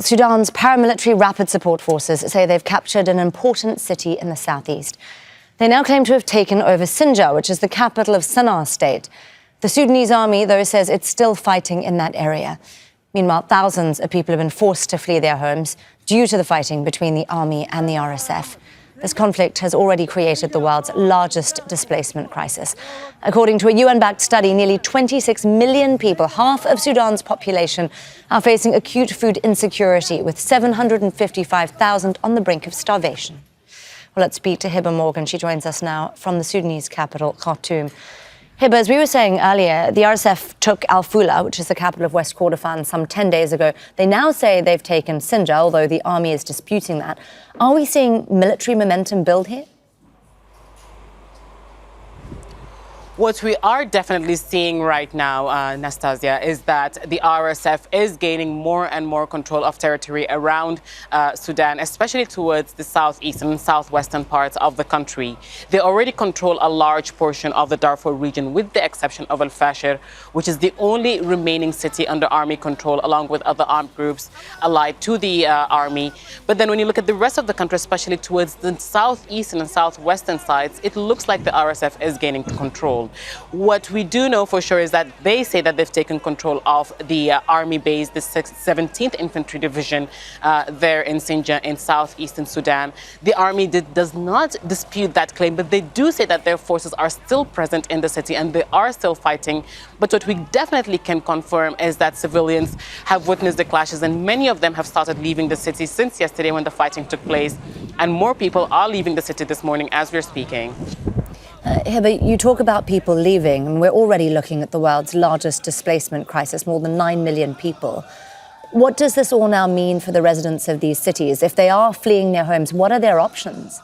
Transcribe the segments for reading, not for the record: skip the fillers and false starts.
Sudan's paramilitary rapid support forces say they've captured an important city in the southeast. They now claim to have taken over Singa, which is the capital of Sennar state. The Sudanese army, though, says it's still fighting in that area. Meanwhile, thousands of people have been forced to flee their homes due to the fighting between the army and the RSF. This conflict has already created the world's largest displacement crisis. According to a UN-backed study, nearly 26 million people, half of Sudan's population, are facing acute food insecurity, with 755,000 on the brink of starvation. Well, let's speak to Hiba Morgan. She joins us now from the Sudanese capital, Khartoum. Hiba, as we were saying earlier, the RSF took Al Fula, which is the capital of West Kordofan, some 10 days ago. They now say they've taken Singa, although the army is disputing that. Are we seeing military momentum build here? What we are definitely seeing right now, Nastasia, is that the RSF is gaining more and more control of territory around Sudan, especially towards the southeastern and southwestern parts of the country. They already control a large portion of the Darfur region, with the exception of Al-Fashir, which is the only remaining city under army control, along with other armed groups allied to the army. But then when you look at the rest of the country, especially towards the southeastern and southwestern sides, it looks like the RSF is gaining control. What we do know for sure is that they say that they've taken control of the army base, the 17th Infantry Division there in Singa in southeastern Sudan. The army does not dispute that claim, but they do say that their forces are still present in the city and they are still fighting. But what we definitely can confirm is that civilians have witnessed the clashes, and many of them have started leaving the city since yesterday when the fighting took place. And more people are leaving the city this morning as we're speaking. Hiba, you talk about people leaving, and we're already looking at the world's largest displacement crisis, more than 9 million people. What does this all now mean for the residents of these cities? If they are fleeing their homes, what are their options?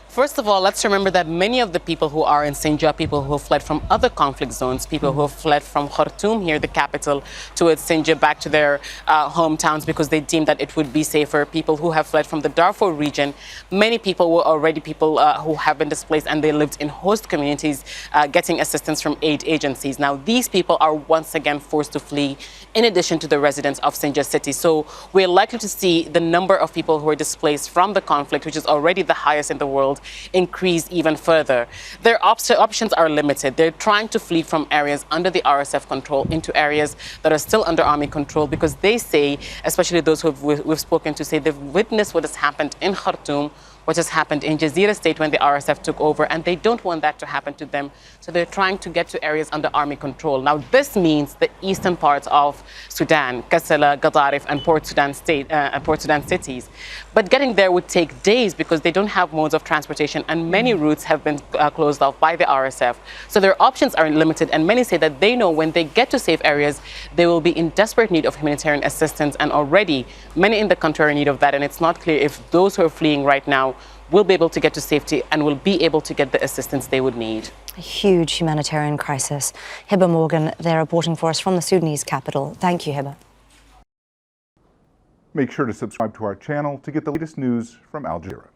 First of all, let's remember that many of the people who are in Singa, people who have fled from other conflict zones, people who have fled from Khartoum, here the capital, towards Singa, back to their hometowns because they deemed that it would be safer, people who have fled from the Darfur region. Many people were already people who have been displaced, and they lived in host communities getting assistance from aid agencies. Now, these people are once again forced to flee, in addition to the residents of Singa city. So we're likely to see the number of people who are displaced from the conflict, which is already the highest in the world, increase even further. Their options are limited. They're trying to flee from areas under the RSF control into areas that are still under army control, because they say, especially those who we've spoken to, say they've witnessed what has happened in Khartoum, what has happened in Jazeera state when the RSF took over, and they don't want that to happen to them. So they're trying to get to areas under army control. Now, this means the eastern parts of Sudan, Kassala, Gadaref, and Port Sudan cities. But getting there would take days because they don't have modes of transportation, and many routes have been closed off by the RSF. So their options are limited, and many say that they know when they get to safe areas, they will be in desperate need of humanitarian assistance, and already many in the country are in need of that, and it's not clear if those who are fleeing right now will be able to get to safety and will be able to get the assistance they would need. A huge humanitarian crisis. Hiba Morgan, they're reporting for us from the Sudanese capital. Thank you, Hiba. Make sure to subscribe to our channel to get the latest news from Al Jazeera.